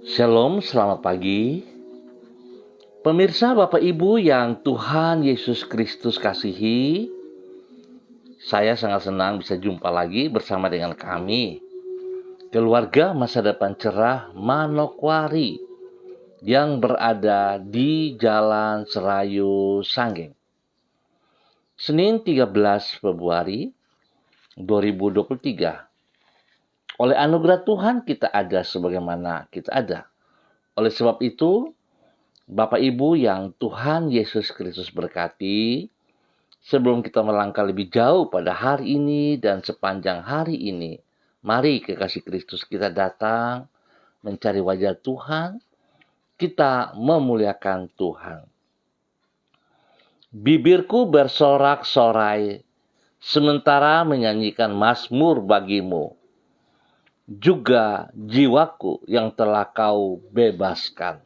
Shalom, selamat pagi. Pemirsa Bapak Ibu yang Tuhan Yesus Kristus kasihi, saya sangat senang bisa jumpa lagi bersama dengan kami, keluarga masa depan cerah Manokwari yang berada di Jalan Serayu Sanggeng. Senin 13 Februari 2023. Oleh anugerah Tuhan kita ada sebagaimana kita ada. Oleh sebab itu, Bapak Ibu yang Tuhan Yesus Kristus berkati, sebelum kita melangkah lebih jauh pada hari ini dan sepanjang hari ini, mari kekasih Kristus kita datang mencari wajah Tuhan, kita memuliakan Tuhan. Bibirku bersorak-sorai, sementara menyanyikan mazmur bagimu, juga jiwaku yang telah kau bebaskan.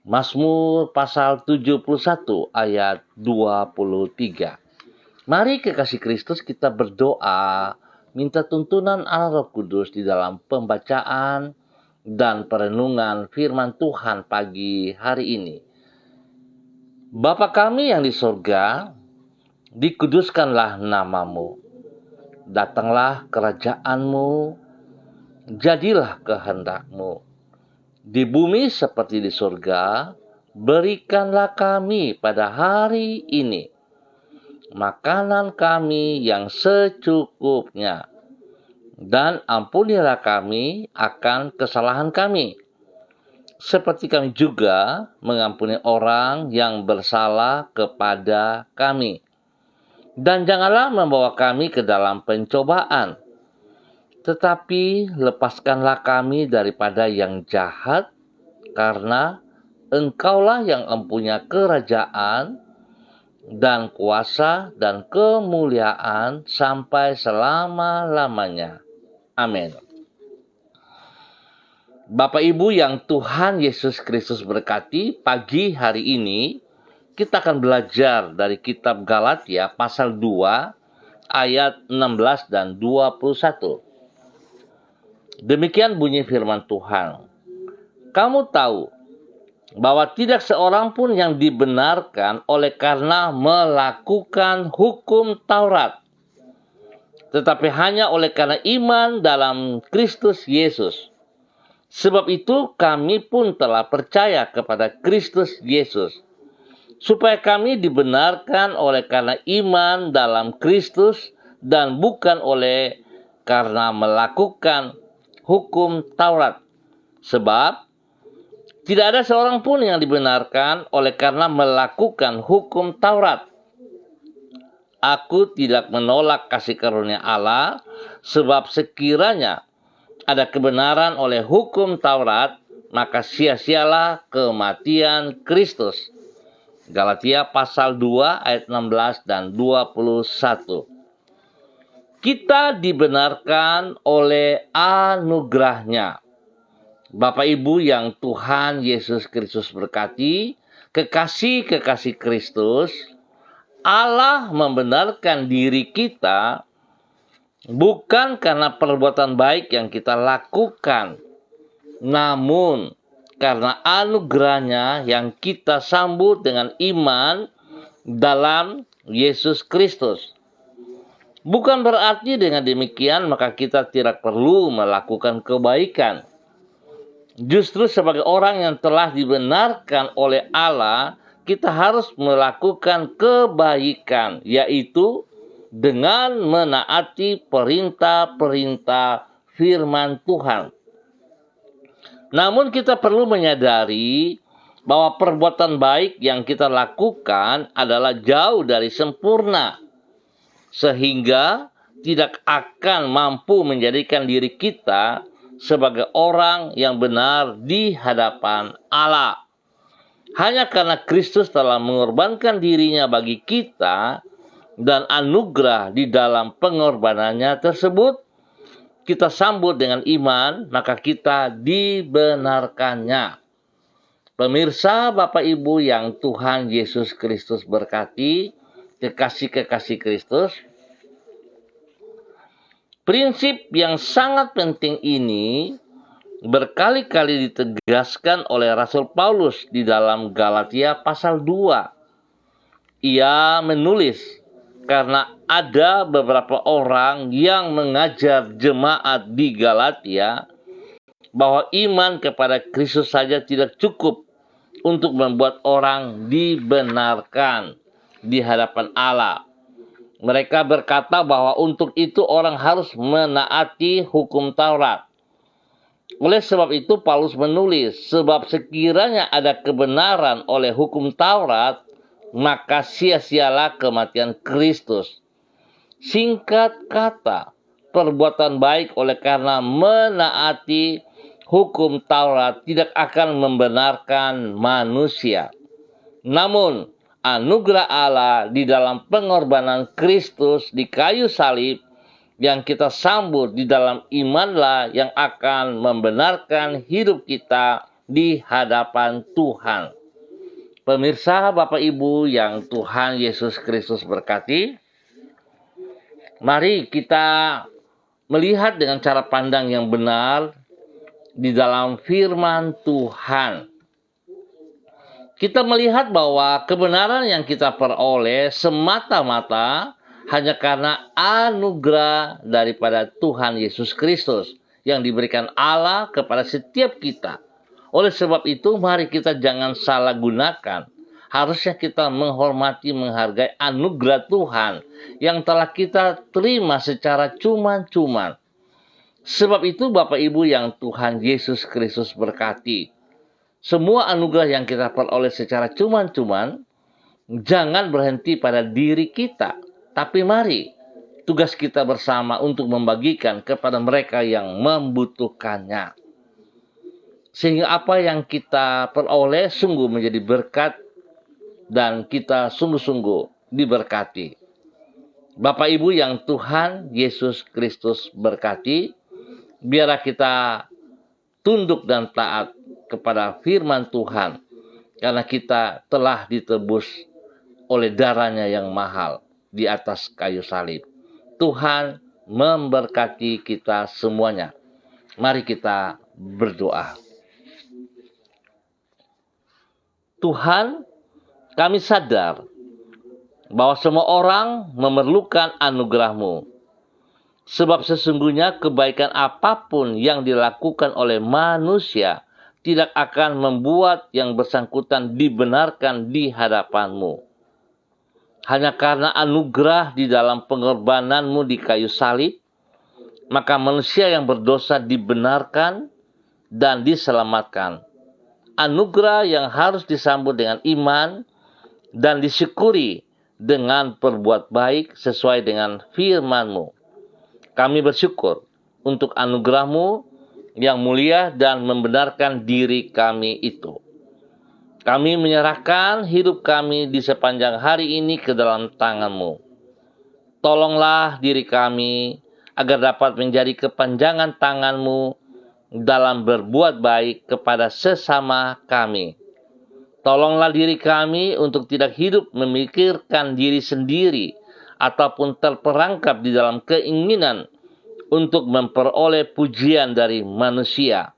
Mazmur pasal 71 ayat 23. Mari kekasih Kristus kita berdoa, minta tuntunan Allah Roh Kudus di dalam pembacaan dan perenungan firman Tuhan pagi hari ini. Bapa kami yang di sorga, dikuduskanlah namamu. Datanglah kerajaanmu, jadilah kehendakmu. Di bumi seperti di surga, berikanlah kami pada hari ini makanan kami yang secukupnya, dan ampunilah kami akan kesalahan kami, seperti kami juga mengampuni orang yang bersalah kepada kami. Dan janganlah membawa kami ke dalam pencobaan, tetapi lepaskanlah kami daripada yang jahat, karena Engkaulah yang mempunyai kerajaan dan kuasa dan kemuliaan sampai selama-lamanya. Amin. Bapak Ibu yang Tuhan Yesus Kristus berkati, pagi hari ini kita akan belajar dari kitab Galatia pasal 2 ayat 16 dan 21. Demikian bunyi firman Tuhan. Kamu tahu bahwa tidak seorang pun yang dibenarkan oleh karena melakukan hukum Taurat, tetapi hanya oleh karena iman dalam Kristus Yesus. Sebab itu kami pun telah percaya kepada Kristus Yesus, supaya kami dibenarkan oleh karena iman dalam Kristus dan bukan oleh karena melakukan hukum Taurat. Sebab tidak ada seorang pun yang dibenarkan oleh karena melakukan hukum Taurat. Aku tidak menolak kasih karunia Allah, sebab sekiranya ada kebenaran oleh hukum Taurat, maka sia-sialah kematian Kristus. Galatia pasal 2 ayat 16 dan 21. Kita dibenarkan oleh anugerahnya. Bapak Ibu yang Tuhan Yesus Kristus berkati, kekasih-kekasih Kristus, Allah membenarkan diri kita bukan karena perbuatan baik yang kita lakukan, namun karena anugerahnya yang kita sambut dengan iman dalam Yesus Kristus. Bukan berarti dengan demikian maka kita tidak perlu melakukan kebaikan. Justru sebagai orang yang telah dibenarkan oleh Allah, kita harus melakukan kebaikan, yaitu dengan menaati perintah-perintah firman Tuhan. Namun kita perlu menyadari bahwa perbuatan baik yang kita lakukan adalah jauh dari sempurna, sehingga tidak akan mampu menjadikan diri kita sebagai orang yang benar di hadapan Allah. Hanya karena Kristus telah mengorbankan dirinya bagi kita dan anugerah di dalam pengorbanannya tersebut, kita sambut dengan iman, maka kita dibenarkannya. Pemirsa Bapak Ibu yang Tuhan Yesus Kristus berkati, kekasih-kekasih Kristus, prinsip yang sangat penting ini berkali-kali ditegaskan oleh Rasul Paulus di dalam Galatia pasal 2. Ia menulis, karena ada beberapa orang yang mengajar jemaat di Galatia bahwa iman kepada Kristus saja tidak cukup untuk membuat orang dibenarkan di hadapan Allah. Mereka berkata bahwa untuk itu orang harus menaati hukum Taurat. Oleh sebab itu Paulus menulis, sebab sekiranya ada kebenaran oleh hukum Taurat, maka sia-sialah kematian Kristus. Singkat kata, perbuatan baik oleh karena menaati hukum Taurat tidak akan membenarkan manusia. Namun, anugerah Allah di dalam pengorbanan Kristus di kayu salib yang kita sambut di dalam imanlah yang akan membenarkan hidup kita di hadapan Tuhan. Pemirsa, Bapak Ibu yang Tuhan Yesus Kristus berkati, mari kita melihat dengan cara pandang yang benar di dalam firman Tuhan. Kita melihat bahwa kebenaran yang kita peroleh semata-mata hanya karena anugerah daripada Tuhan Yesus Kristus yang diberikan Allah kepada setiap kita. Oleh sebab itu, mari kita jangan salah gunakan. Harusnya kita menghormati, menghargai anugerah Tuhan yang telah kita terima secara cuma-cuma. Sebab itu, Bapak Ibu yang Tuhan Yesus Kristus berkati, semua anugerah yang kita peroleh secara cuma-cuma, jangan berhenti pada diri kita. Tapi mari, tugas kita bersama untuk membagikan kepada mereka yang membutuhkannya. Sehingga apa yang kita peroleh sungguh menjadi berkat dan kita sungguh-sungguh diberkati. Bapak Ibu yang Tuhan Yesus Kristus berkati, biarlah kita tunduk dan taat kepada firman Tuhan, karena kita telah ditebus oleh darahnya yang mahal di atas kayu salib. Tuhan memberkati kita semuanya. Mari kita berdoa. Tuhan, kami sadar bahwa semua orang memerlukan anugerah-Mu. Sebab sesungguhnya kebaikan apapun yang dilakukan oleh manusia tidak akan membuat yang bersangkutan dibenarkan di hadapan-Mu. Hanya karena anugerah di dalam pengorbanan-Mu di kayu salib, maka manusia yang berdosa dibenarkan dan diselamatkan. Anugerah yang harus disambut dengan iman dan disyukuri dengan berbuat baik sesuai dengan firman-Mu. Kami bersyukur untuk anugerah-Mu yang mulia dan membenarkan diri kami itu. Kami menyerahkan hidup kami di sepanjang hari ini ke dalam tangan-Mu. Tolonglah diri kami agar dapat menjadi kepanjangan tangan-Mu dalam berbuat baik kepada sesama kami. Tolonglah diri kami untuk tidak hidup memikirkan diri sendiri ataupun terperangkap di dalam keinginan untuk memperoleh pujian dari manusia.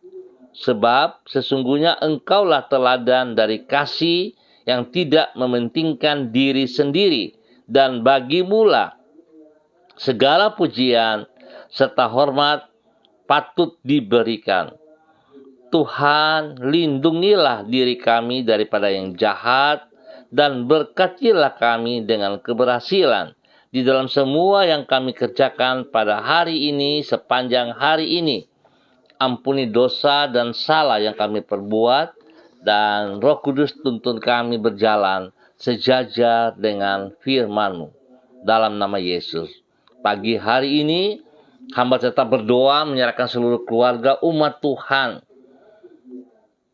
Sebab sesungguhnya Engkaulah teladan dari kasih yang tidak mementingkan diri sendiri, dan bagi-Mu-lah segala pujian serta hormat patut diberikan. Tuhan, lindungilah diri kami daripada yang jahat dan berkatilah kami dengan keberhasilan di dalam semua yang kami kerjakan pada hari ini sepanjang hari ini. Ampuni dosa dan salah yang kami perbuat, dan Roh Kudus tuntun kami berjalan sejajar dengan firman-Mu. Dalam nama Yesus. Pagi hari ini, hamba tetap berdoa menyerahkan seluruh keluarga umat Tuhan,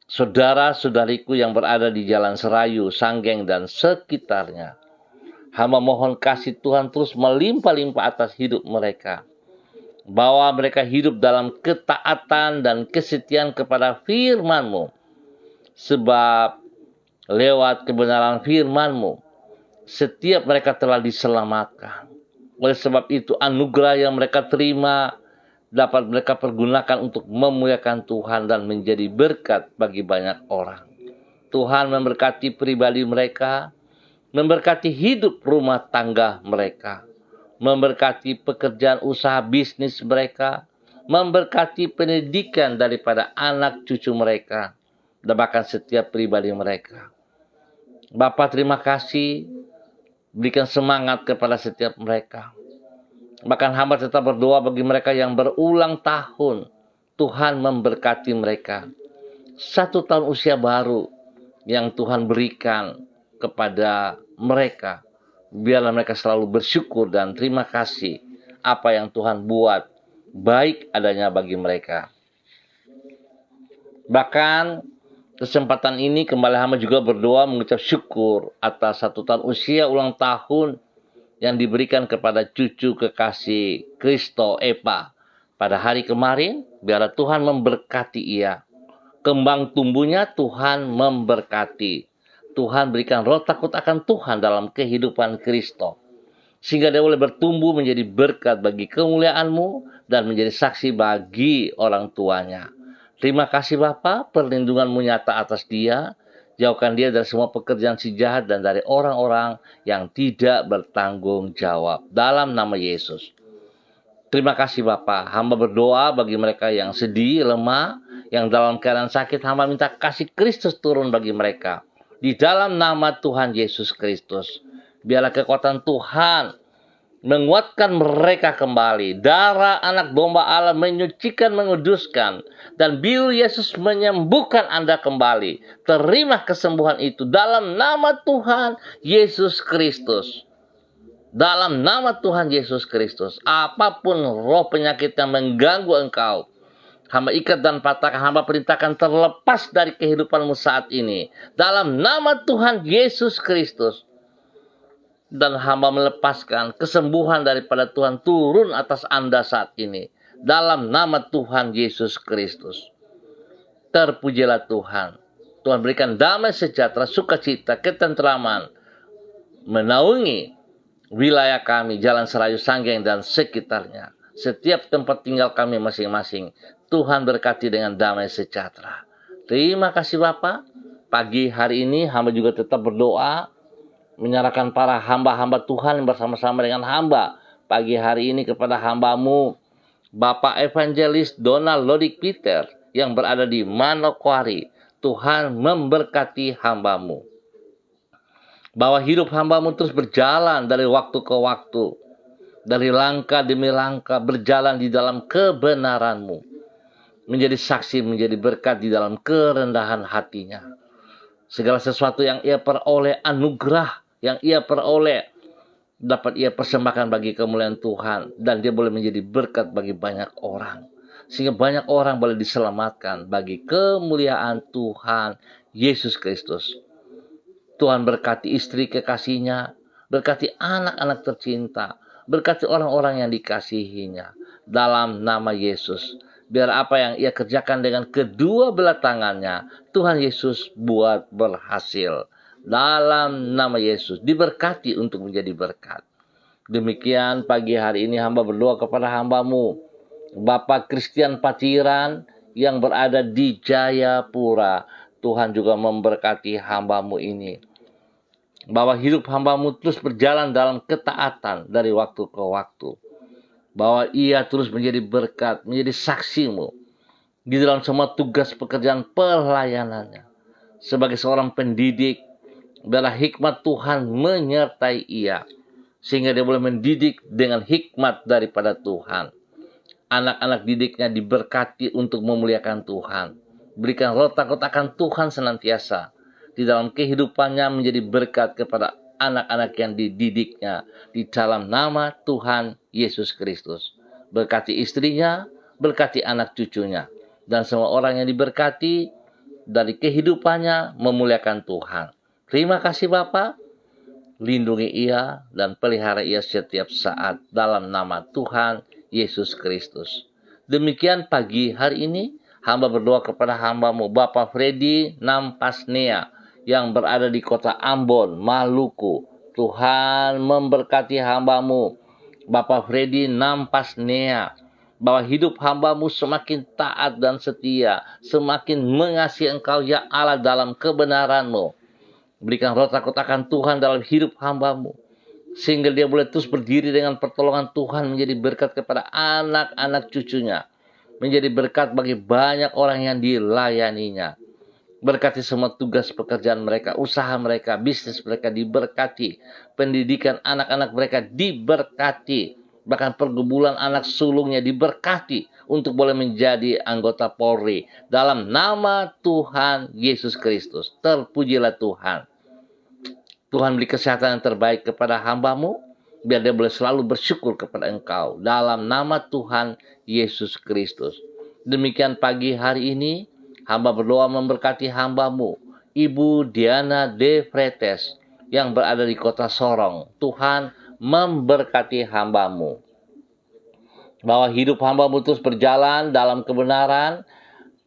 saudara-saudariku yang berada di Jalan Serayu, Sanggeng, dan sekitarnya. Hamba mohon kasih Tuhan terus melimpah-limpah atas hidup mereka. Bahwa mereka hidup dalam ketaatan dan kesetiaan kepada firman-Mu. Sebab lewat kebenaran firman-Mu, setiap mereka telah diselamatkan. Oleh sebab itu, anugerah yang mereka terima dapat mereka pergunakan untuk memuliakan Tuhan dan menjadi berkat bagi banyak orang. Tuhan memberkati pribadi mereka, memberkati hidup rumah tangga mereka, memberkati pekerjaan usaha bisnis mereka, memberkati pendidikan daripada anak cucu mereka, dan bahkan setiap pribadi mereka. Bapa, terima kasih, berikan semangat kepada setiap mereka. Bahkan hamba tetap berdoa bagi mereka yang berulang tahun. Tuhan memberkati mereka. 1 tahun usia baru yang Tuhan berikan kepada mereka. Biarlah mereka selalu bersyukur dan terima kasih apa yang Tuhan buat baik adanya bagi mereka. Bahkan kesempatan ini kembali hamba juga berdoa mengucap syukur atas 1 tahun usia ulang tahun yang diberikan kepada cucu kekasih Kristo Epa pada hari kemarin. Biarlah Tuhan memberkati ia. Kembang tumbuhnya Tuhan memberkati. Tuhan berikan roh takut akan Tuhan dalam kehidupan Kristo, sehingga dia boleh bertumbuh menjadi berkat bagi kemuliaan-Mu dan menjadi saksi bagi orang tuanya. Terima kasih Bapa, perlindungan-Mu nyata atas dia. Jauhkan dia dari semua pekerjaan si jahat dan dari orang-orang yang tidak bertanggung jawab. Dalam nama Yesus. Terima kasih Bapa. Hamba berdoa bagi mereka yang sedih, lemah, yang dalam keadaan sakit. Hamba minta kasih Kristus turun bagi mereka. Di dalam nama Tuhan Yesus Kristus. Biarlah kekuatan Tuhan menguatkan mereka kembali. Darah anak domba Allah menyucikan, menguduskan. Dan biru Yesus menyembuhkan Anda kembali. Terima kesembuhan itu dalam nama Tuhan Yesus Kristus. Dalam nama Tuhan Yesus Kristus. Apapun roh penyakit yang mengganggu engkau, hamba ikat dan patahkan, hamba perintahkan terlepas dari kehidupanmu saat ini. Dalam nama Tuhan Yesus Kristus. Dan hamba melepaskan kesembuhan daripada Tuhan turun atas Anda saat ini. Dalam nama Tuhan Yesus Kristus. Terpujilah Tuhan. Tuhan berikan damai sejahtera, sukacita, ketentraman. Menaungi wilayah kami, Jalan Serayu Sanggeng dan sekitarnya. Setiap tempat tinggal kami masing-masing. Tuhan berkati dengan damai sejahtera. Terima kasih Bapa. Pagi hari ini hamba juga tetap berdoa, menyerahkan para hamba-hamba Tuhan bersama-sama dengan hamba pagi hari ini kepada hamba-Mu, Bapak Evangelis Donald Lodik Peter yang berada di Manokwari. Tuhan memberkati hamba-Mu. Bahwa hidup hamba-Mu terus berjalan dari waktu ke waktu, dari langkah demi langkah berjalan di dalam kebenaran-Mu, menjadi saksi, menjadi berkat di dalam kerendahan hatinya. Segala sesuatu yang ia peroleh, anugerah yang ia peroleh, dapat ia persembahkan bagi kemuliaan Tuhan. Dan dia boleh menjadi berkat bagi banyak orang. Sehingga banyak orang boleh diselamatkan bagi kemuliaan Tuhan Yesus Kristus. Tuhan berkati istri kekasihnya, berkati anak-anak tercinta, berkati orang-orang yang dikasihinya. Dalam nama Yesus. Biar apa yang ia kerjakan dengan kedua belah tangannya, Tuhan Yesus buat berhasil. Dalam nama Yesus, diberkati untuk menjadi berkat. Demikian pagi hari ini hamba berdoa kepada hamba-Mu, Bapak Christian Patiran yang berada di Jayapura. Tuhan juga memberkati hamba-Mu ini. Bahwa hidup hamba-Mu terus berjalan dalam ketaatan dari waktu ke waktu. Bahwa ia terus menjadi berkat, menjadi saksi-Mu di dalam semua tugas pekerjaan pelayanannya. Sebagai seorang pendidik, biarlah hikmat Tuhan menyertai ia, sehingga dia boleh mendidik dengan hikmat daripada Tuhan. Anak-anak didiknya diberkati untuk memuliakan Tuhan. Berikan roh takut akan Tuhan senantiasa di dalam kehidupannya, menjadi berkat kepada anak-anak yang dididiknya di dalam nama Tuhan Yesus Kristus. Berkati istrinya, berkati anak cucunya, dan semua orang yang diberkati dari kehidupannya memuliakan Tuhan. Terima kasih Bapa. Lindungi ia dan pelihara ia setiap saat dalam nama Tuhan Yesus Kristus. Demikian pagi hari ini hamba berdoa kepada hamba-Mu Bapak Freddy Nampasnea yang berada di kota Ambon, Maluku. Tuhan memberkati hamba-Mu Bapak Freddy Nampasnea bahwa hidup hamba-Mu semakin taat dan setia, semakin mengasihi Engkau ya Allah dalam kebenaran-Mu. Berikan roh takut akan Tuhan dalam hidup hamba-Mu, sehingga dia boleh terus berdiri dengan pertolongan Tuhan, menjadi berkat kepada anak-anak cucunya, menjadi berkat bagi banyak orang yang dilayaninya. Berkati semua tugas pekerjaan mereka, usaha mereka, bisnis mereka diberkati, pendidikan anak-anak mereka diberkati, bahkan pergumulan anak sulungnya diberkati untuk boleh menjadi anggota Polri. Dalam nama Tuhan Yesus Kristus, terpujilah Tuhan. Tuhan beri kesehatan yang terbaik kepada hamba-Mu, biar dia boleh selalu bersyukur kepada Engkau. Dalam nama Tuhan Yesus Kristus. Demikian pagi hari ini, hamba berdoa memberkati hamba-Mu, Ibu Diana De Fretes, yang berada di kota Sorong. Tuhan memberkati hamba-Mu, bahwa hidup hamba-Mu terus berjalan dalam kebenaran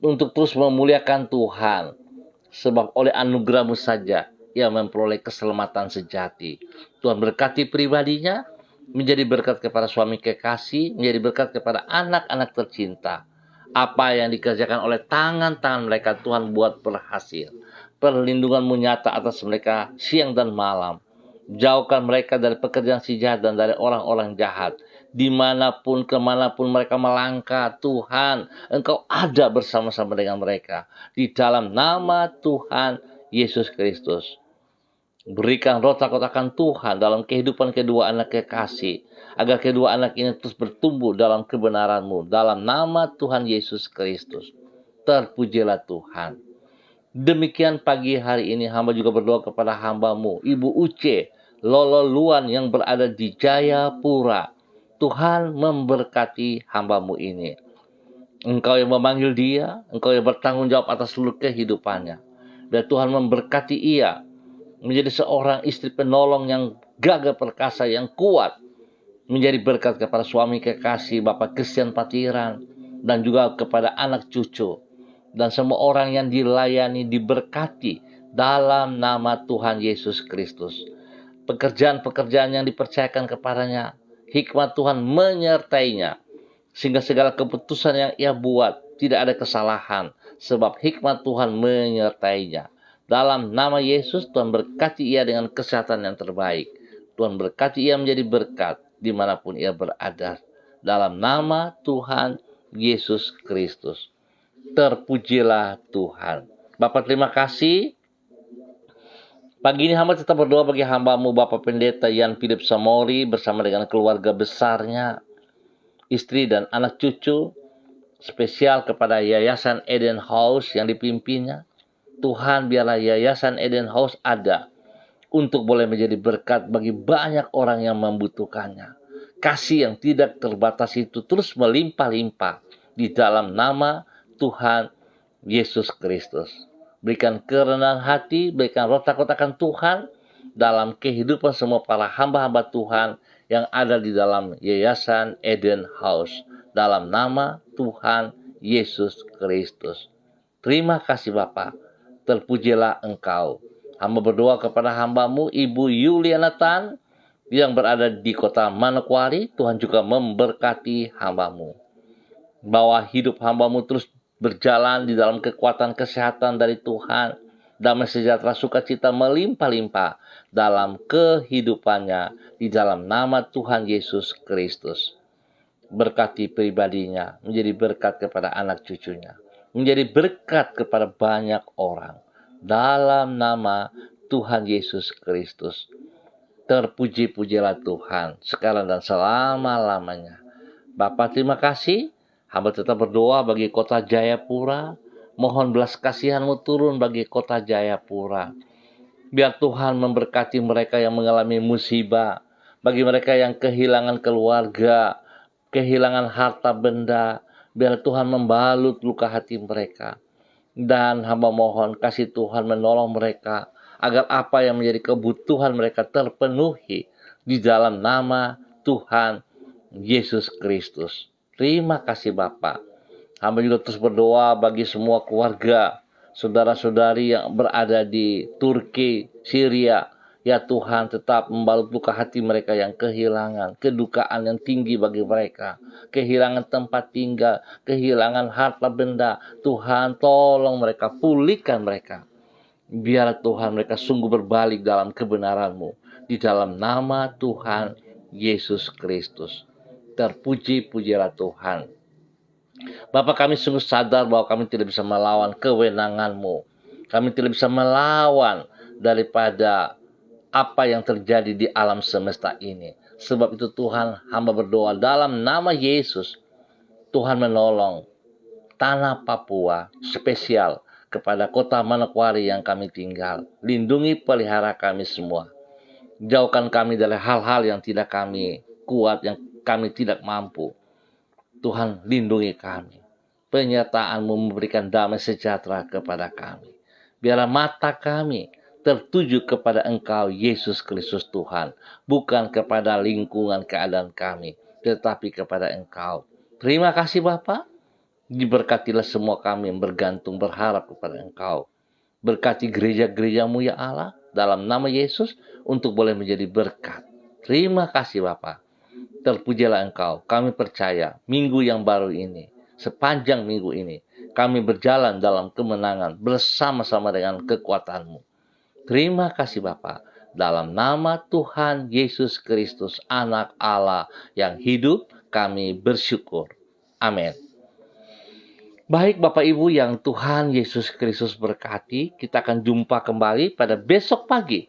untuk terus memuliakan Tuhan. Sebab oleh anugerah-Mu saja ia memperoleh keselamatan sejati. Tuhan berkati pribadinya, menjadi berkat kepada suami kekasih, menjadi berkat kepada anak-anak tercinta. Apa yang dikerjakan oleh tangan-tangan mereka, Tuhan buat berhasil. Perlindungan-Mu nyata atas mereka siang dan malam. Jauhkan mereka dari pekerjaan si jahat dan dari orang-orang jahat. Dimanapun, kemanapun mereka melangkah, Tuhan, Engkau ada bersama-sama dengan mereka. Di dalam nama Tuhan Yesus Kristus. Berikan roh takut akan Tuhan dalam kehidupan kedua anak kekasih, agar kedua anak ini terus bertumbuh dalam kebenaran-Mu. Dalam nama Tuhan Yesus Kristus. Terpujilah Tuhan. Demikian pagi hari ini hamba juga berdoa kepada hamba-Mu, Ibu Uce Lolo Luan yang berada di Jayapura. Tuhan memberkati hamba-Mu ini. Engkau yang memanggil dia, Engkau yang bertanggung jawab atas seluruh kehidupannya. Dan Tuhan memberkati ia menjadi seorang istri penolong yang gagah perkasa, yang kuat, menjadi berkat kepada suami kekasih Bapak Christian Patiran, dan juga kepada anak cucu, dan semua orang yang dilayani diberkati dalam nama Tuhan Yesus Kristus. Pekerjaan-pekerjaan yang dipercayakan kepadanya, hikmat Tuhan menyertainya, sehingga segala keputusan yang ia buat tidak ada kesalahan, sebab hikmat Tuhan menyertainya. Dalam nama Yesus, Tuhan berkati ia dengan kesehatan yang terbaik. Tuhan berkati ia menjadi berkat dimanapun ia berada. Dalam nama Tuhan Yesus Kristus. Terpujilah Tuhan. Bapak terima kasih. Pagi ini hamba tetap berdoa bagi hamba-Mu Bapak Pendeta Yan Philip Samori bersama dengan keluarga besarnya, istri dan anak cucu, spesial kepada Yayasan Eden House yang dipimpinnya. Tuhan, biarlah Yayasan Eden House ada untuk boleh menjadi berkat bagi banyak orang yang membutuhkannya. Kasih yang tidak terbatas itu terus melimpah-limpah di dalam nama Tuhan Yesus Kristus. Berikan kerendahan hati, berikan roh takut akan Tuhan dalam kehidupan semua para hamba-hamba Tuhan yang ada di dalam Yayasan Eden House. Dalam nama Tuhan Yesus Kristus. Terima kasih Bapak. Terpujilah Engkau. Hamba berdoa kepada hamba-Mu Ibu Yuliana Tan yang berada di kota Manokwari. Tuhan juga memberkati hamba-Mu, bahwa hidup hamba-Mu terus berjalan di dalam kekuatan kesehatan dari Tuhan. Damai sejahtera sukacita melimpah-limpah dalam kehidupannya di dalam nama Tuhan Yesus Kristus. Berkati pribadinya, menjadi berkat kepada anak cucunya, menjadi berkat kepada banyak orang. Dalam nama Tuhan Yesus Kristus. Terpuji-pujilah Tuhan sekarang dan selama-lamanya. Bapak terima kasih. Hamba tetap berdoa bagi kota Jayapura. Mohon belas kasihan-Mu turun bagi kota Jayapura. Biar Tuhan memberkati mereka yang mengalami musibah. Bagi mereka yang kehilangan keluarga, kehilangan harta benda, biar Tuhan membalut luka hati mereka. Dan hamba mohon kasih Tuhan menolong mereka, agar apa yang menjadi kebutuhan mereka terpenuhi di dalam nama Tuhan Yesus Kristus. Terima kasih Bapak. Hamba juga terus berdoa bagi semua keluarga, saudara-saudari yang berada di Turki, Syria, Ya Tuhan, tetap membalut luka hati mereka yang kehilangan, kedukaan yang tinggi bagi mereka, kehilangan tempat tinggal, kehilangan harta benda. Tuhan, tolong mereka, pulihkan mereka. Biar Tuhan mereka sungguh berbalik dalam kebenaran-Mu. Di dalam nama Tuhan Yesus Kristus. Terpuji-pujilah Tuhan. Bapa, kami sungguh sadar bahwa kami tidak bisa melawan kewenangan-Mu. Kami tidak bisa melawan daripada apa yang terjadi di alam semesta ini. Sebab itu Tuhan, hamba berdoa dalam nama Yesus, Tuhan menolong tanah Papua spesial kepada kota Manokwari yang kami tinggal. Lindungi, pelihara kami semua. Jauhkan kami dari hal-hal yang tidak kami kuat, yang kami tidak mampu. Tuhan, lindungi kami. Penyertaan-Mu memberikan damai sejahtera kepada kami. Biarlah mata kami tertuju kepada Engkau, Yesus Kristus Tuhan. Bukan kepada lingkungan keadaan kami, tetapi kepada Engkau. Terima kasih Bapa. Diberkatilah semua kami yang bergantung, berharap kepada Engkau. Berkati gereja-gereja-Mu ya Allah, dalam nama Yesus, untuk boleh menjadi berkat. Terima kasih Bapa. Terpujilah Engkau. Kami percaya minggu yang baru ini, sepanjang minggu ini, kami berjalan dalam kemenangan bersama-sama dengan kekuatan-Mu. Terima kasih Bapa. Dalam nama Tuhan Yesus Kristus, Anak Allah yang hidup, kami bersyukur. Amin. Baik Bapak Ibu yang Tuhan Yesus Kristus berkati, kita akan jumpa kembali pada besok pagi,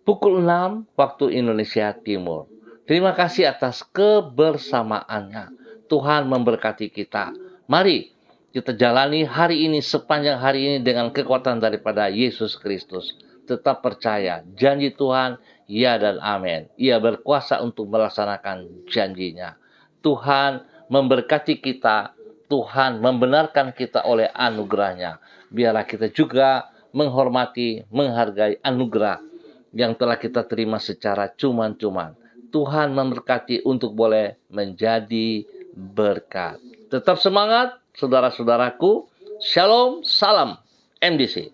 pukul 6 waktu Indonesia Timur. Terima kasih atas kebersamaannya. Tuhan memberkati kita. Mari kita jalani hari ini, sepanjang hari ini dengan kekuatan daripada Yesus Kristus. Tetap percaya, janji Tuhan, ya dan amin. Ia berkuasa untuk melaksanakan janjinya. Tuhan memberkati kita, Tuhan membenarkan kita oleh anugerahnya. Biarlah kita juga menghormati, menghargai anugerah yang telah kita terima secara cuman-cuman. Tuhan memberkati untuk boleh menjadi berkat. Tetap semangat, saudara-saudaraku. Shalom, salam MDC.